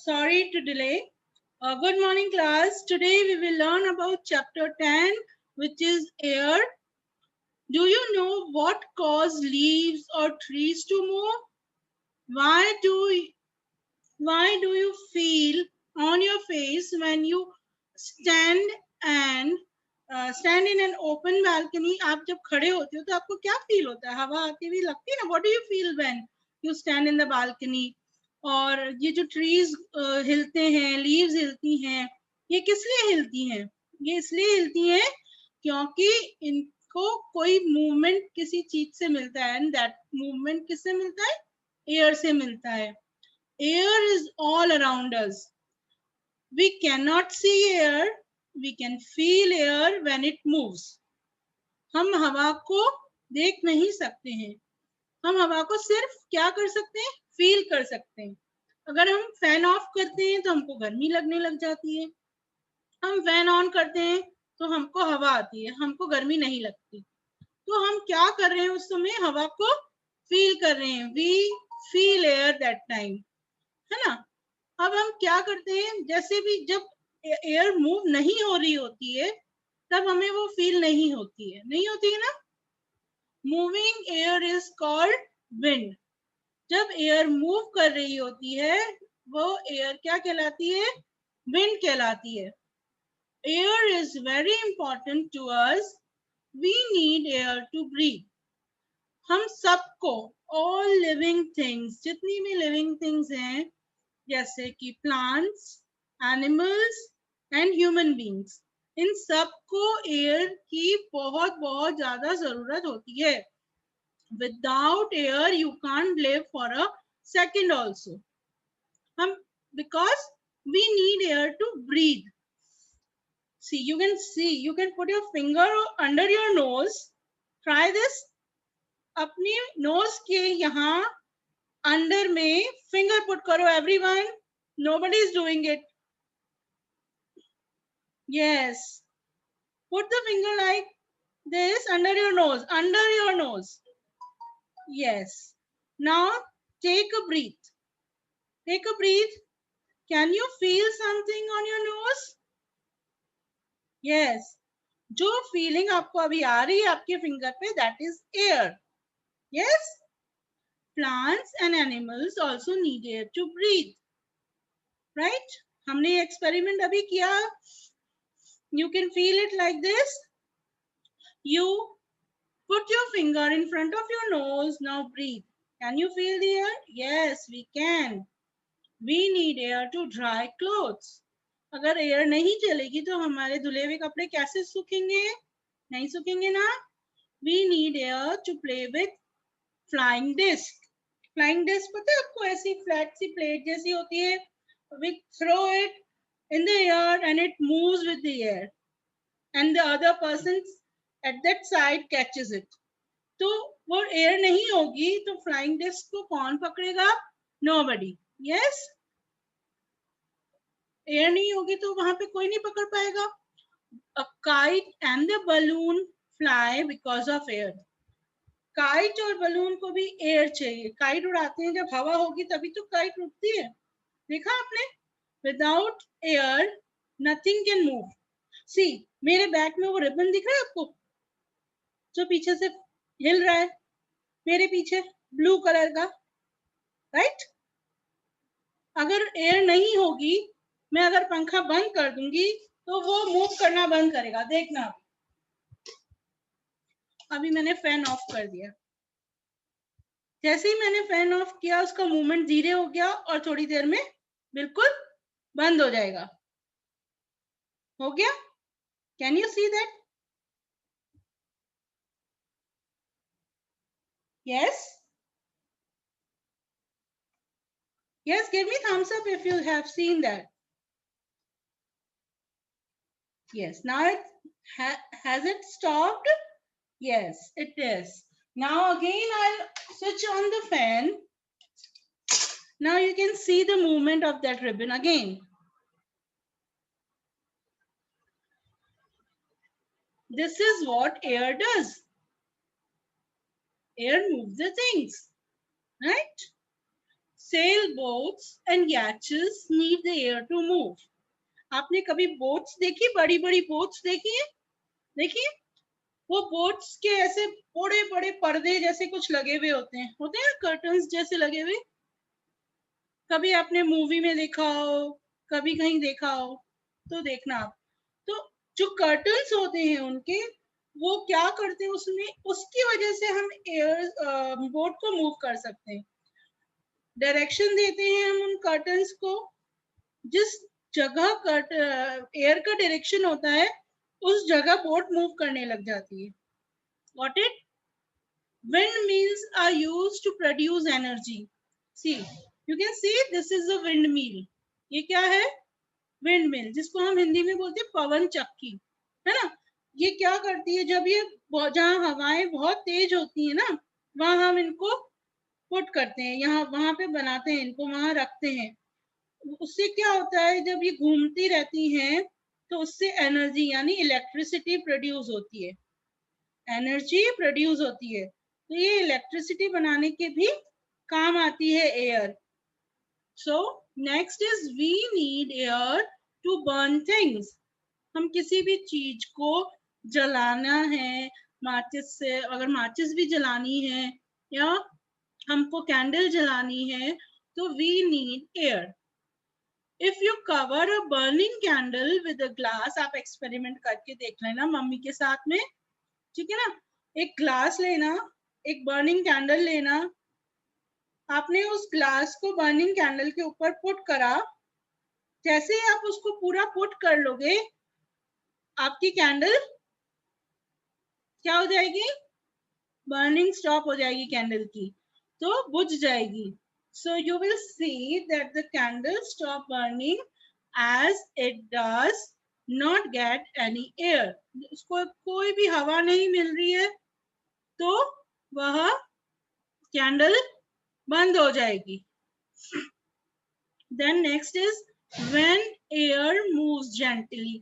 Sorry to delay. Good morning, class. Today we will learn about chapter 10, which is air. Do you know what causes leaves or trees to move? Why why do you feel on your face when you stand and stand in an open balcony? आप जब खड़े होते हो तो आपको क्या feel होता है? हवा आती हुई लगती है ना? What do you feel when you stand in the balcony? और ये जो ट्रीज हिलते हैं, लीव्स हिलती हैं, ये किस लिए हिलती हैं? ये इसलिए हिलती हैं क्योंकि इनको कोई मूवमेंट किसी चीज से मिलता है, एंड दैट मूवमेंट किससे मिलता है? एयर से मिलता है. Air is all around us. We cannot see air, we can feel air when it moves. हम हवा को देख नहीं सकते हैं, हम हवा को सिर्फ क्या कर सकते हैं? फील कर सकते हैं. अगर हम फैन ऑफ करते हैं तो हमको गर्मी लगने लग जाती है, हम फैन ऑन करते हैं तो हमको हवा आती है, हमको गर्मी नहीं लगती. तो हम क्या कर रहे हैं? उस समय हवा को फील कर रहे हैं. We feel air that time, है ना? अब हम क्या करते हैं? जैसे भी जब एयर मूव नहीं हो रही होती है तब हमें वो फील नहीं होती है, नहीं होती है ना? Moving air is called wind. जब एयर मूव कर रही होती है वो एयर क्या कहलाती है? विंड कहलाती है. Air is very important to us. We need air to breathe. हम सबको, ऑल लिविंग थिंग्स, जितनी भी लिविंग थिंग्स हैं, जैसे कि plants, animals and human beings, इन सबको एयर की बहुत बहुत ज्यादा जरूरत होती है. Without air you can't live for a second also. हम, because we need air to breathe. See, you can put your finger under your nose. Try this. अपनी नोज के यहाँ अंडर में फिंगर पुट करो. Everyone, nobody is doing it. Yes, put the finger like this under your nose, under your nose. Yes. Now take a breath. Take a breath. Can you feel something on your nose? Yes. जो feeling आपको अभी आ रही है आपके finger पे, that is air. Yes. Plants and animals also need air to breathe. Right? हमने experiment अभी किया. You can feel it like this. You put your finger in front of your nose. Now breathe. Can you feel the air? Yes, we can. We need air to dry clothes. अगर air नहीं चलेगी तो हमारे धुले हुए कपड़े कैसे सूखेंगे? नहीं सूखेंगे ना. We need air to play with flying disc. Flying disc पता है आपको? ऐसी फ्लैट सी प्लेट जैसी होती है. We throw it in the air and it moves with the air, and the other person at that side catches it. तो वो air नहीं होगी तो फ्लाइंग डिस्क को कौन पकड़ेगा? Nobody. Yes. एयर नहीं होगी तो वहां पे कोई नहीं पकड़ पाएगा. A kite and the balloon fly because of air. Kite और बलून को भी एयर चाहिए. काइट उड़ाते हैं जब हवा होगी तभी तो काइट उड़ती है. देखा आपने? Without air nothing can move. See, मेरे बैक में वो रिबन दिख रहा है आपको जो पीछे से हिल रहा है? मेरे पीछे ब्लू कलर का, राइट? अगर एयर नहीं होगी, मैं अगर पंखा बंद कर दूंगी तो वो मूव करना बंद करेगा. देखना, अभी मैंने फैन ऑफ कर दिया. जैसे ही मैंने फैन ऑफ किया उसका मूवमेंट धीरे हो गया और थोड़ी देर में बिल्कुल बंद हो जाएगा. हो गया? Can you see that? Yes. Yes, give me thumbs up if you have seen that. Yes, now it has it stopped? Yes, it is. Now again I'll switch on the fan. Now you can see the movement of that ribbon again. This is what air does. Air moves the things, right? Sail boats and yachts need the air to move. आपने कभी boats देखी, बड़ी बड़ी boats देखी है? देखिए, वो boats के ऐसे बड़े बड़े पर्दे जैसे कुछ लगे हुए होते हैं कर्टन्स जैसे लगे हुए। कभी आपने मूवी में देखा हो, कभी कहीं देखा हो तो देखना आप। तो जो कर्टन्स होते हैं उनके, वो क्या करते हैं उसमें, उसकी वजह से हम एयर बोट को मूव कर सकते हैं। डायरेक्शन देते हैं हम उन कर्टन्स को, जिस जगह एयर का डायरेक्शन होता है उस जगह बोट मूव करने लग जाती है। Got it? Windmills are used to produce energy. See, you can see this is a windmill. ये क्या है? Windmill, जिसको हम हिंदी में बोलते हैं पवन चक्की, है ना। ये क्या करती है, जब ये जहाँ हवाएं बहुत तेज होती है ना, वहां हम इनको पुट करते हैं, यहाँ वहां पे बनाते हैं इनको, वहां रखते हैं। उससे क्या होता है, जब ये घूमती रहती हैं तो उससे एनर्जी यानी इलेक्ट्रिसिटी प्रोड्यूस होती है, एनर्जी प्रोड्यूस होती है। तो ये इलेक्ट्रिसिटी बनाने के भी काम आती है air. So next is we need air to burn things. हम किसी भी चीज को जलाना है, माचिस से, अगर माचिस भी जलानी है या हमको कैंडल जलानी है तो we need air. If you cover a burning candle with a glass, आप एक्सपेरिमेंट करके देख लेना मम्मी के साथ में, ठीक है ना। एक ग्लास लेना, एक बर्निंग कैंडल लेना, आपने उस ग्लास को बर्निंग कैंडल के ऊपर पुट करा, जैसे ही आप उसको पूरा पुट कर लोगे, आपकी कैंडल क्या हो जाएगी, बर्निंग स्टॉप हो जाएगी कैंडल की, तो बुझ जाएगी। So you will see that the candle stop burning as it does not get any air. उसको कोई भी हवा नहीं मिल रही है तो वह कैंडल बंद हो जाएगी। Then next is when air moves gently,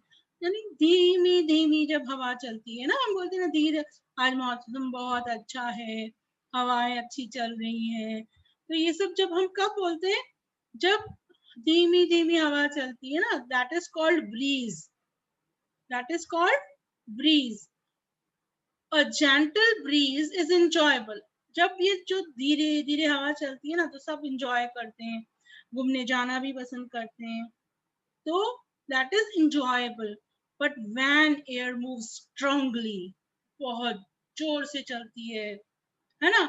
यानी धीमी धीमी जब हवा चलती है ना, हम बोलते हैं ना धीरे, आज मौसम बहुत अच्छा है, हवाएं अच्छी चल रही हैं, तो ये सब जब हम कब बोलते हैं, जब धीमी धीमी हवा चलती है ना, that is called breeze, that is called breeze. A gentle breeze is enjoyable। जब ये जो धीरे धीरे हवा चलती है ना तो सब इंजॉय करते हैं, घूमने जाना भी पसंद करते हैं, तो that is enjoyable। But when air move strongly, बहुत जोर से चलती है ना,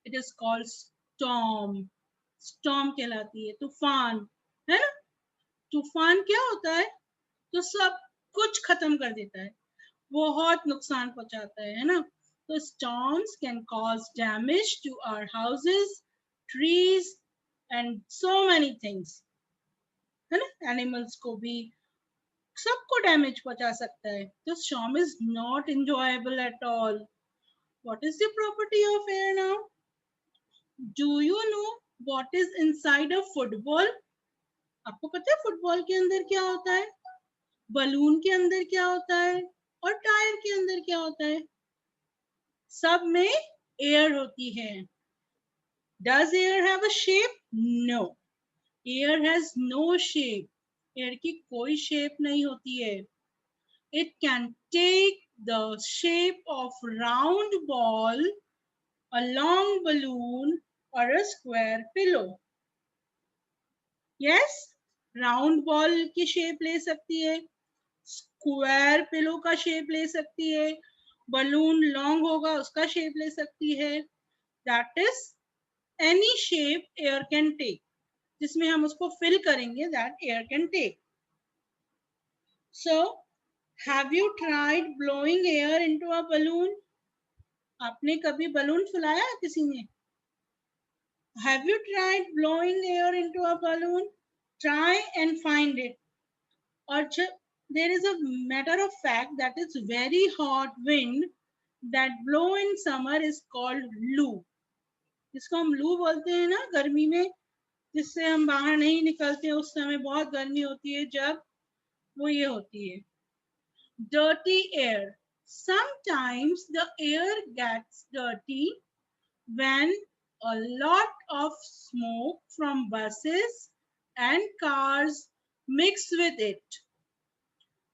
it is called storm. Storm कहलाती है, तूफान, है ना। तूफान क्या होता है, तो सब कुछ खत्म कर देता है, बहुत नुकसान पहुंचाता है ना। तो storms can cause damage to our houses, trees and so many things, है ना, एनिमल्स को भी, सबको डैमेज पहुंचा सकता है। तो storm is not enjoyable at all। What is the property of air now? Do you know what is inside a football? आपको पता है फुटबॉल के अंदर क्या होता है, बलून के अंदर क्या होता है, और टायर के अंदर क्या होता है? सब में एयर होती है। Does air have a shape? No. Air has no shape. Air की कोई शेप नहीं होती है। It can take the shape of round ball, a long balloon or a square pillow. Yes, round ball की shape ले सकती है, square pillow का शेप ले सकती है, बलून लॉन्ग होगा उसका शेप ले सकती है। That is any shape air can take, जिसमें हम उसको फिल करेंगे, that air can take. So have you tried blowing air into a balloon? आपने कभी बलून फुलाया किसी ने? Have you tried blowing air into a balloon? Try and find it. और जब there is a matter of fact that is very hot wind that blow in summer is called loo। जिसको हम लू बोलते हैं ना गर्मी में, जिससे हम बाहर नहीं निकलते, उस समय बहुत गर्मी होती है जब, वो ये होती है। dirty air, sometimes the air gets dirty when a lot of smoke from buses and cars mix with it.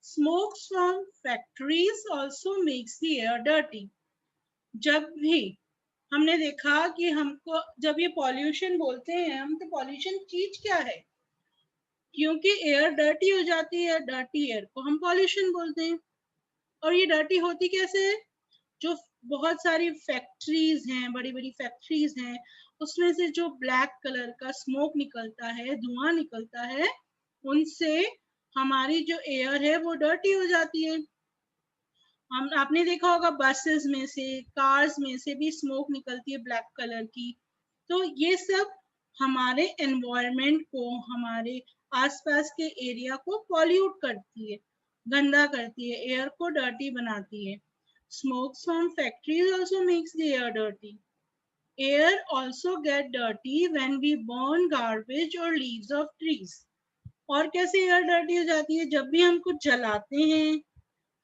Smoke from factories also makes the air dirty. जब भी हमने देखा कि हमको जब ये पॉल्यूशन बोलते हैं हम, तो पॉल्यूशन चीज क्या है? क्योंकि एयर डर्टी हो जाती है, डर्टी एयर को हम पॉल्यूशन बोलते हैं। और ये डर्टी होती कैसे है? जो बहुत सारी फैक्ट्रीज हैं, बड़ी बड़ी फैक्ट्रीज हैं, उसमें से जो ब्लैक कलर का स्मोक निकलता है, धुआं निकलता है, उनसे हमारी जो एयर है वो डर्टी हो जाती है। हम आपने देखा होगा बसेस में से, कार्स में से भी स्मोक निकलती है ब्लैक कलर की। तो ये सब हमारे एनवायरनमेंट को, हमारे आसपास के एरिया को पॉल्यूट करती है, गंदा करती है, एयर को डर्टी बनाती है। Smoke from factories also makes the air dirty. Air also get dirty when we burn garbage or leaves of trees. और कैसे एयर डर्टी हो जाती है? जब भी हम कुछ जलाते हैं,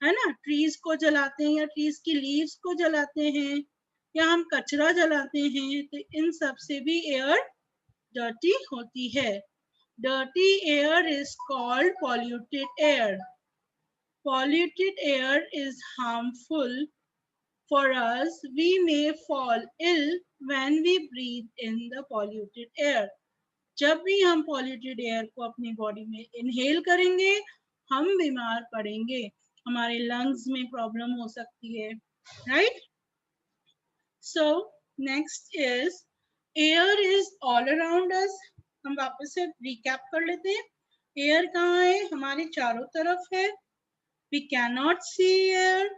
है ना, ट्रीज को जलाते हैं या ट्रीज की लीव्स को जलाते हैं या हम कचरा जलाते हैं, तो इन सब से भी एयर डर्टी होती है। Dirty air is called polluted air. Polluted air is harmful for us. We may fall ill when we breathe in the polluted air. जब भी हम पॉल्यूटेड एयर को अपनी बॉडी में इनहेल करेंगे, हम बीमार पड़ेंगे, हमारे लंग्स में प्रॉब्लम हो सकती है, right? So next is air is all around us. हम वापस से रिकैप कर लेते हैं। एयर कहाँ है? हमारे चारों तरफ है। We can not see air,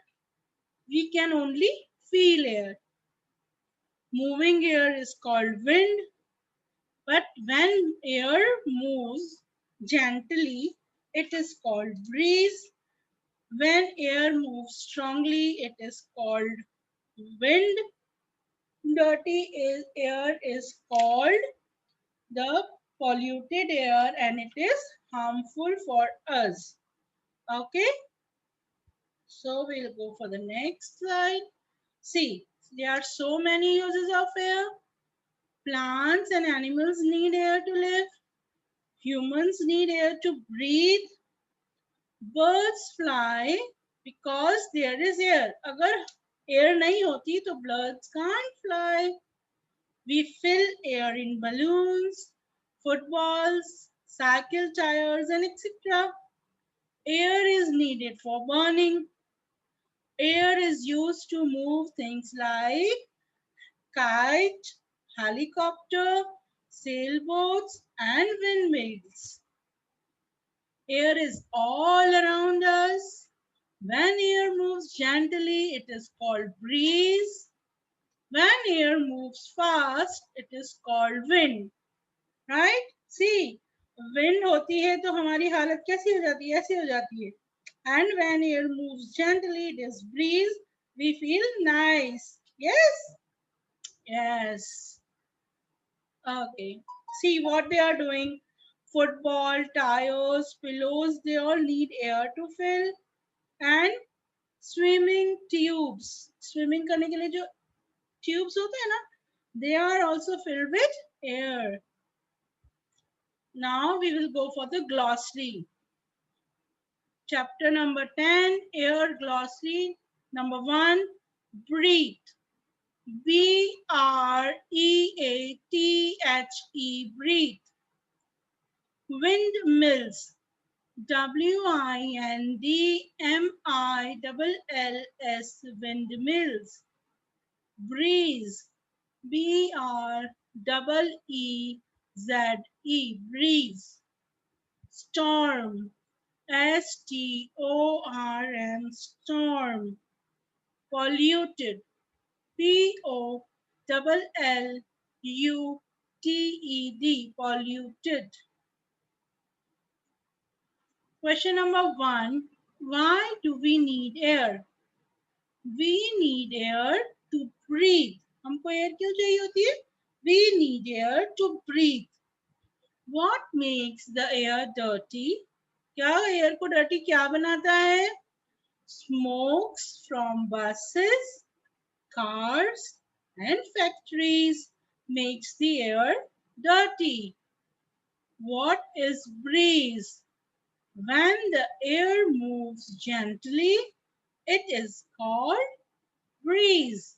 we can only feel air. Moving air is called wind, but when air moves gently, it is called breeze. When air moves strongly, it is called wind. Air is called the polluted air and it is harmful for us. Okay, so we'll go for the next slide. See, there are so many uses of air. Plants and animals need air to live. Humans need air to breathe. Birds fly because there is air. अगर air नहीं होती तो birds can't fly. We fill air in balloons, footballs, cycle tires, and etc. Air is needed for burning. Air is used to move things like kite, helicopter, sailboats, and windmills. Air is all around us. When air moves gently, it is called breeze. When air moves fast, it is called wind. Right? See, wind होती है तो हमारी हालत कैसी हो जाती है? ऐसी हो जाती है. And when air moves gently, it is breeze. We feel nice. Yes? Yes. Okay. See what they are doing. Football, tires, pillows, they all need air to fill. And swimming tubes. Swimming करने के लिए जो tubes होते हैं ना, they are also filled with air. Now we will go for the glossary. Chapter number 10, air glossary. Number 1, breathe. B-R-E-A-T-H-E, breathe. Windmills. W-I-N-D-M-I-L-L-S, windmills. Breeze. B-R-E-E-Z-E, breeze. Storm. S-T-O-R-M, storm. Polluted. P-O-L-L-U-T-E-D, polluted. Question number 1. Why do we need air? We need air to breathe. हमको air क्यों चाहिए होती है? We need air to breathe. What makes the air dirty? क्या air को dirty क्या बनाता है? Smokes from buses, cars and factories. makes the air dirty. What is breeze? When the air moves gently, it is called breeze.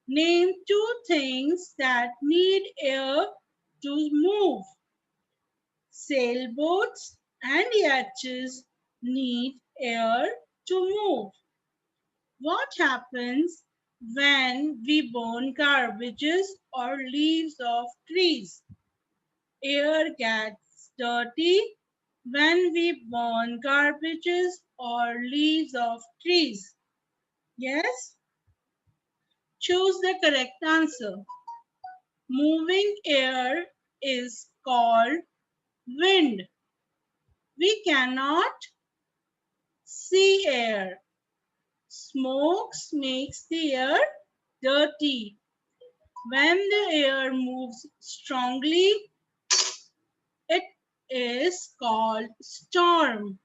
Name two things that need air to move. Sailboats and yachts need air to move. What happens when we burn garbages or leaves of trees? Air gets dirty when we burn garbages or leaves of trees. Yes? Choose the correct answer. Moving air is called wind. We cannot see air. Smoke makes the air dirty. When the air moves strongly, it is called storm.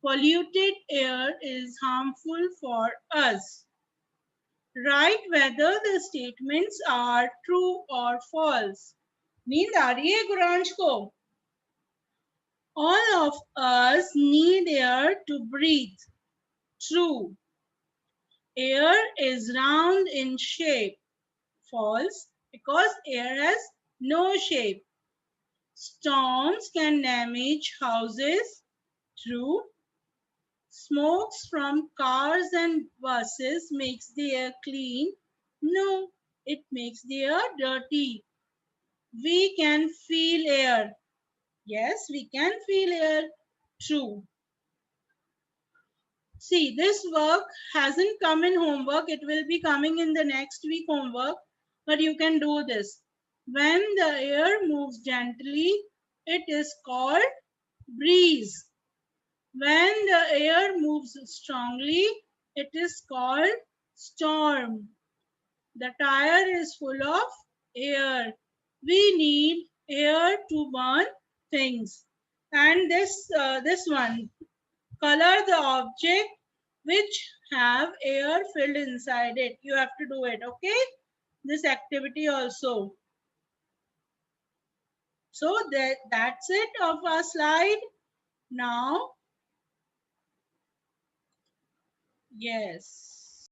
Polluted air is harmful for us. Write whether the statements are true or false. नींद आ रही है गुरांश को? All of us need air to breathe. True. Air is round in shape. False, because air has no shape. Storms can damage houses. True. Smokes from cars and buses makes the air clean. No, it makes the air dirty. We can feel air. Yes, we can feel air. True. See, this work hasn't come in homework. It will be coming in the next week homework. But you can do this. When the air moves gently, it is called breeze. When the air moves strongly, it is called storm. The tire is full of air. We need air to burn things. And this one, color the object which have air filled inside it. You have to do it, okay? This activity also. So that's it of our slide. Now, yes.